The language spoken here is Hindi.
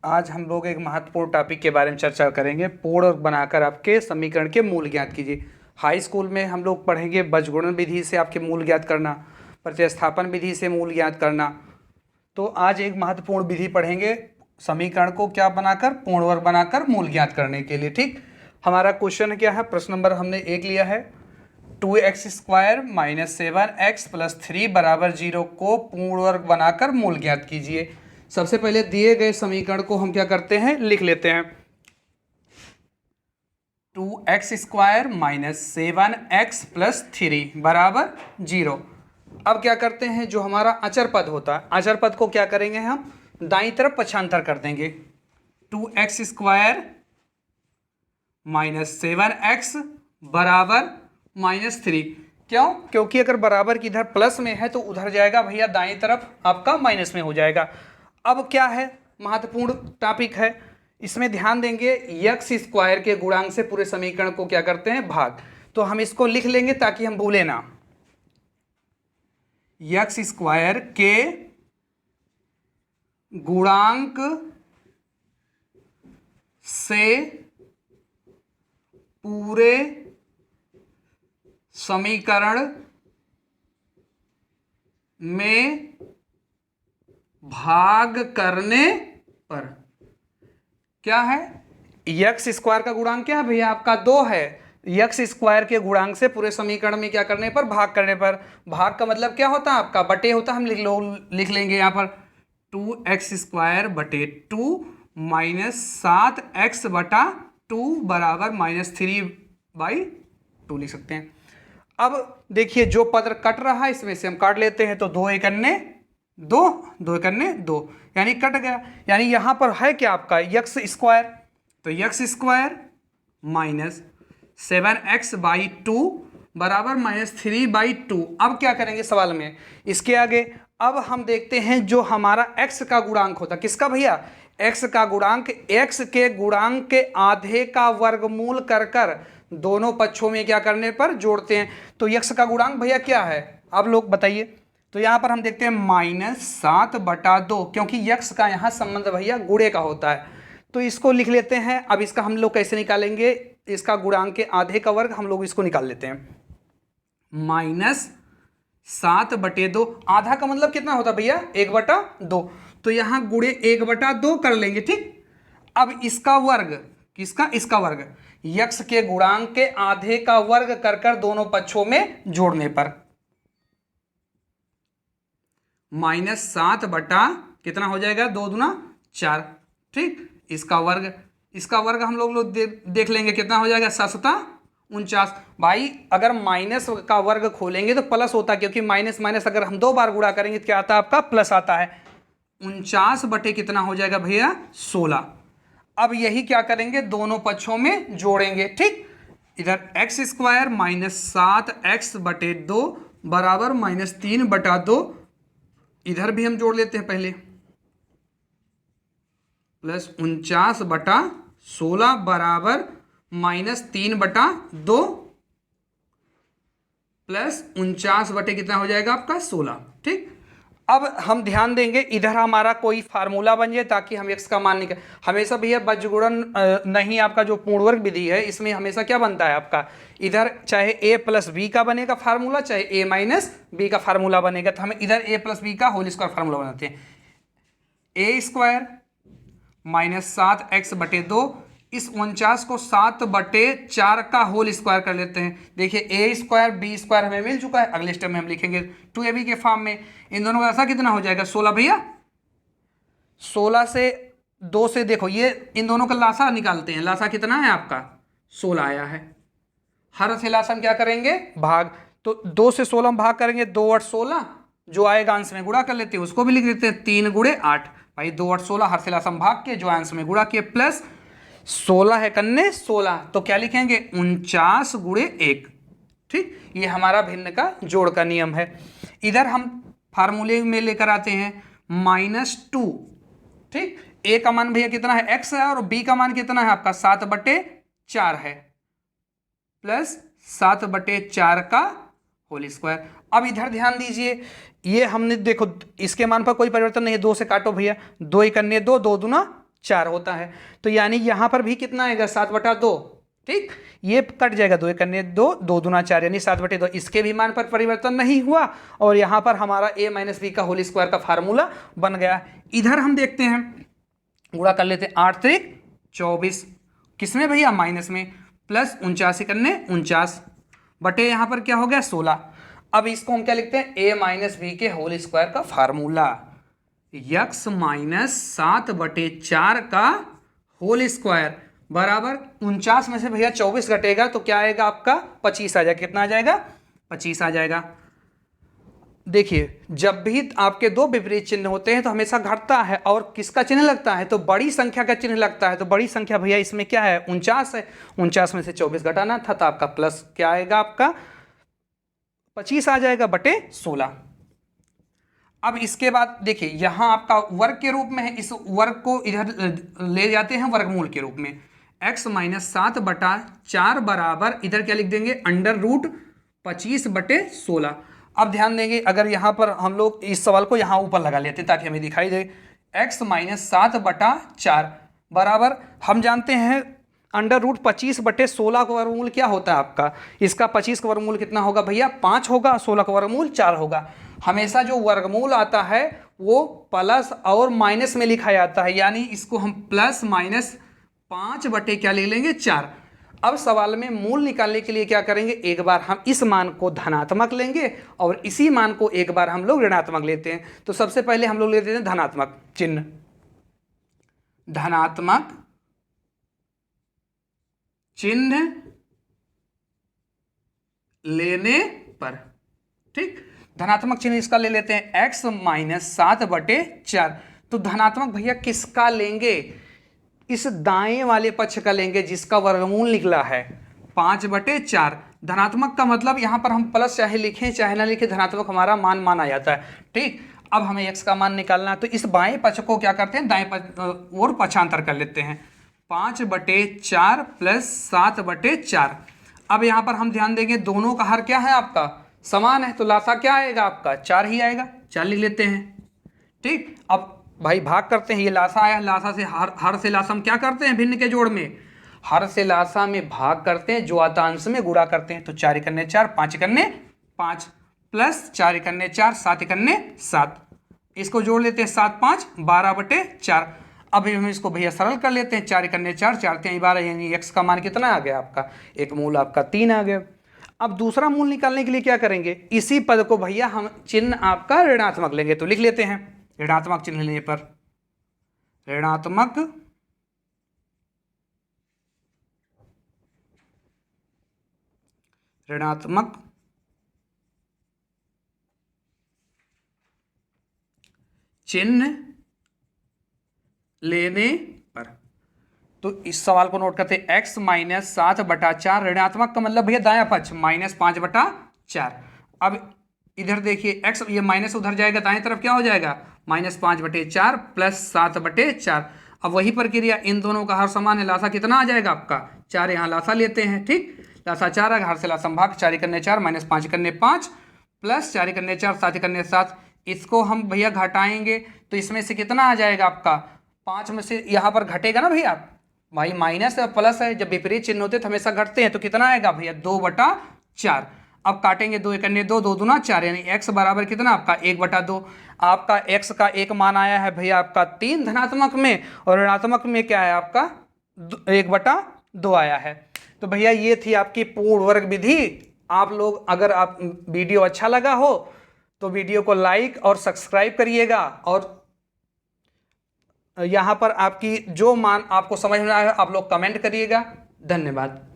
आज हम लोग एक महत्वपूर्ण टॉपिक के बारे में चर्चा करेंगे। पूर्ण बनाकर आपके समीकरण के मूल ज्ञात कीजिए। हाई स्कूल में हम लोग पढ़ेंगे बीजगुणन विधि से आपके मूल ज्ञात करना, प्रतिस्थापन विधि से मूल ज्ञात करना। तो आज एक महत्वपूर्ण विधि पढ़ेंगे, समीकरण को क्या बनाकर, पूर्ण वर्ग बनाकर मूल ज्ञात करने के लिए। ठीक, हमारा क्वेश्चन क्या है, प्रश्न नंबर हमने 1 लिया है। 2x² - 7x + 3 = 0 को पूर्ण वर्ग बनाकर मूल ज्ञात कीजिए। सबसे पहले दिए गए समीकरण को हम क्या करते हैं, लिख लेते हैं। 2x² - 7x + 3 = 0। अब क्या करते हैं, जो हमारा अचर पद होता है, अचर पद को क्या करेंगे, हम दाईं तरफ पक्षांतर कर देंगे। 2x² - 7x = -3। क्यों? क्योंकि अगर बराबर की इधर प्लस में है तो उधर जाएगा भैया दाईं तरफ आपका माइनस में हो जाएगा। अब क्या है, महत्वपूर्ण टॉपिक है, इसमें ध्यान देंगे। x² के गुणांक से पूरे समीकरण को क्या करते हैं, भाग। तो हम इसको लिख लेंगे ताकि हम भूले ना। x² के गुणांक से पूरे समीकरण में भाग करने पर क्या है, x² का गुणांक क्या है भैया, आपका 2 है। x² के गुणांक से पूरे समीकरण में क्या करने पर, भाग करने पर। भाग का मतलब क्या होता है आपका, बटे होता है। हम लिख लेंगे यहाँ पर 2x² बटे 2 -7x बटा 2 बराबर -3/2 लिख सकते हैं। अब देखिए, जो पद कट रहा है इसमें से हम काट लेते हैं। तो 2 × 2, 2 × 2 यानी कट गया। यानी यहां पर है क्या आपका x²। तो x² - 7x/2 बराबर -3/2। अब क्या करेंगे सवाल में, इसके आगे अब हम देखते हैं जो हमारा x का गुणांक होता, किसका भैया, x का गुणांक, x के गुणांक के आधे का वर्गमूल कर दोनों पक्षों में क्या करने पर जोड़ते हैं। तो x का गुणांक भैया क्या है, आप लोग बताइए। तो यहां पर हम देखते हैं -7/2, क्योंकि x का यहां संबंध भैया गुणे का होता है। तो इसको लिख लेते हैं। अब इसका हम लोग कैसे निकालेंगे, इसका गुणांक के आधे का वर्ग हम लोग इसको निकाल लेते हैं। -7/2, आधा का मतलब कितना होता भैया, 1/2। तो यहां गुणे 1/2 कर लेंगे। ठीक, अब इसका वर्ग, किसका, इसका वर्ग, x के गुणांक के आधे का वर्ग कर दोनों पक्षों में जोड़ने पर -7 बटा कितना हो जाएगा, 2 दूना 4। ठीक, इसका वर्ग हम लोग देख लेंगे कितना हो जाएगा, 7×7 = 49। भाई अगर माइनस का वर्ग खोलेंगे तो प्लस होता है, क्योंकि माइनस माइनस अगर हम 2 बार गुणा करेंगे तो क्या आता है आपका, प्लस आता है। 49 बटे कितना हो जाएगा भैया, 16। अब यही क्या करेंगे, दोनों पक्षों में जोड़ेंगे। ठीक, इधर x² - 7x/2 बराबर -3/2, इधर भी हम जोड़ लेते हैं पहले, +49/16 बराबर -3/2 +49 बटे कितना हो जाएगा आपका, 16। ठीक, अब हम ध्यान देंगे, इधर हमारा कोई फार्मूला बन जाए ताकि हम x का मान निकाल। हमेशा भैया बीजगुणन नहीं, आपका जो पूर्ण वर्ग विधि है इसमें हमेशा क्या बनता है आपका, इधर चाहे a + b का बनेगा फार्मूला, चाहे a - b का फार्मूला बनेगा। तो हम इधर a + b का होल स्क्वायर फार्मूला बनाते हैं। a² - 7x/2, इस 49 को 7/4 का होल स्क्वायर कर लेते हैं। देखिए a² b² हमें मिल चुका है, अगले स्टेप में हम लिखेंगे 2ab के फॉर्म में। इन दोनों का ऐसा कितना हो जाएगा, 16 भैया। 16 से 2 से देखो, ये इन दोनों का लासा निकालते हैं। लासा कितना है आपका, 16 आया है। हर से लासा हम क्या करेंगे, भाग। तो 2 से 16 हम भाग करेंगे, 2 × 8 = 16, जो आएगा अंश में गुणा कर लेते हैं, उसको भी लिख देते हैं 3 × 8। भाई 2 × 8 = 16, हर से लासा हम भाग के जो अंश में गुणा किए, प्लस 16 है कन्ने 16, तो क्या लिखेंगे, 49 × 1। ठीक, ये हमारा भिन्न का जोड़ का नियम है। इधर हम फार्मूले में लेकर आते हैं -2। ठीक, a का मान भैया कितना है, x है, और b का मान कितना है आपका, 7/4 है, +7/4 का होल स्क्वायर। अब इधर ध्यान दीजिए, ये हमने देखो इसके मान पर कोई परिवर्तन नहीं है, 2 से काटो भैया, 2 × 2, 2 दूना 4 होता है। तो यानी यहाँ पर भी कितना आएगा 7/2, ठीक, ये कट जाएगा, 2 करने 2, 2 दूना 4 यानी 7/2। इसके भी मान पर परिवर्तन नहीं हुआ और यहाँ पर हमारा a - b का होल स्क्वायर का फार्मूला बन गया। इधर हम देखते हैं, गुणा कर लेते हैं, 8 त्रिक 24, किसमें भैया माइनस में, प्लस 49 करने 49 बटे यहाँ पर क्या हो गया 16। अब इसको हम क्या लिखते हैं, a - b के होल स्क्वायर का फार्मूला, x - 7/4 का होल स्क्वायर बराबर 49 में से भैया 24 घटेगा तो क्या आएगा आपका 25 आ जाएगा। कितना आ जाएगा 25 आ जाएगा। देखिए जब भी आपके दो विपरीत चिन्ह होते हैं तो हमेशा घटता है और किसका चिन्ह लगता है, तो बड़ी संख्या का चिन्ह लगता है। तो बड़ी संख्या भैया इसमें क्या है 49 है, 49 में से 24 घटाना था तो आपका प्लस क्या आएगा आपका 25 आ जाएगा बटे 16। अब इसके बाद देखिए यहाँ आपका वर्ग के रूप में है, इस वर्ग को इधर ले जाते हैं वर्गमूल के रूप में, x - 7/4 बराबर इधर क्या लिख देंगे √25/16। अब ध्यान देंगे अगर यहाँ पर हम लोग इस सवाल को यहाँ ऊपर लगा लेते ताकि हमें दिखाई दे, x - 7/4 बराबर हम जानते हैं √25/16 का वर्गमूल क्या होता है आपका, इसका 25 का वर्गमूल कितना होगा भैया 5 होगा, 16 का वर्गमूल 4 होगा। हमेशा जो वर्गमूल आता है वो प्लस और माइनस में लिखा जाता है, यानी इसको हम प्लस माइनस 5 बटे क्या ले लेंगे 4। अब सवाल में मूल निकालने के लिए क्या करेंगे, एक बार हम इस मान को धनात्मक लेंगे और इसी मान को एक बार हम लोग ऋणात्मक लेते हैं। तो सबसे पहले हम लोग लेते हैं धनात्मक चिन्ह, धनात्मक चिन्ह लेने पर, ठीक, धनात्मक चिन्ह इसका ले लेते हैं x - 7/4। तो धनात्मक भैया किसका लेंगे, इस दाएं वाले पक्ष का लेंगे जिसका वर्गमूल निकला है 5/4। धनात्मक का मतलब यहाँ पर हम प्लस चाहे लिखें चाहे ना लिखें, धनात्मक हमारा मान माना जाता है, ठीक। अब हमें x का मान निकालना है तो इस बाएं पक्ष को क्या करते हैं दाएं और पक्षांतर कर लेते हैं, 5/4 प्लस 7/4। अब यहाँ पर हम ध्यान देंगे दोनों का हर क्या है आपका समान है, तो लासा क्या आएगा आपका 4 ही आएगा, 4 लिख लेते हैं, ठीक। अब भाई भाग करते हैं, ये लासा आया, लासा से हर से लासा हम क्या करते हैं भिन्न के जोड़ में, हर से लासा में भाग करते हैं, जो आता अंश में गुणा करते हैं। तो 4 करने 4, 5 करने 5, प्लस 4 करने 4, 7 करने 7, इसको जोड़ लेते हैं 7 5 12/4। अब हम इसको भैया सरल कर लेते हैं, 4 करने 4, 4 3 12, यानी x का मान कितना आ गया आपका, एक मूल आपका 3 आ गया। अब दूसरा मूल निकालने के लिए क्या करेंगे, इसी पद को भैया हम चिन्ह आपका ऋणात्मक लेंगे। तो लिख लेते हैं ऋणात्मक चिन्ह लेने पर, ऋणात्मक चिन्ह लेने पर। तो इस सवाल को नोट करते हैं, x - 7/4 ऋणात्मक का मतलब भैया दायां पक्ष -5/4। अब इधर देखिए x, ये माइनस उधर जाएगा दाएं तरफ क्या हो जाएगा -5/4 प्लस 7/4। अब वही प्रक्रिया, इन दोनों का हर समान है, लासा कितना आ जाएगा आपका 4, यहाँ लासा लेते हैं, ठीक, लासा 4 है, हर से लासा भाग, 4 करने 4 -5 करने 5 प्लस 4 करने 4, 7 करने 7, इसको हम भैया घटाएंगे तो इसमें से कितना आ जाएगा आपका 5 में से यहाँ पर घटेगा ना भैया, भाई माइनस है प्लस है, जब विपरीत चिन्ह होते तो हमेशा घटते हैं, तो कितना आएगा भैया 2/4। अब काटेंगे 2 करने 2, 2 दूना 4, यानी x बराबर कितना आपका 1/2। आपका x का एक मान आया है भैया आपका 3 धनात्मक में, और ऋणात्मक में क्या है आपका 1/2 आया है। तो भैया ये थी आपकी पूर्ण वर्ग विधि। आप लोग अगर आप वीडियो अच्छा लगा हो तो वीडियो को लाइक और सब्सक्राइब करिएगा, और यहाँ पर आपकी जो मान आपको समझ में आया आप लोग कमेंट करिएगा। धन्यवाद।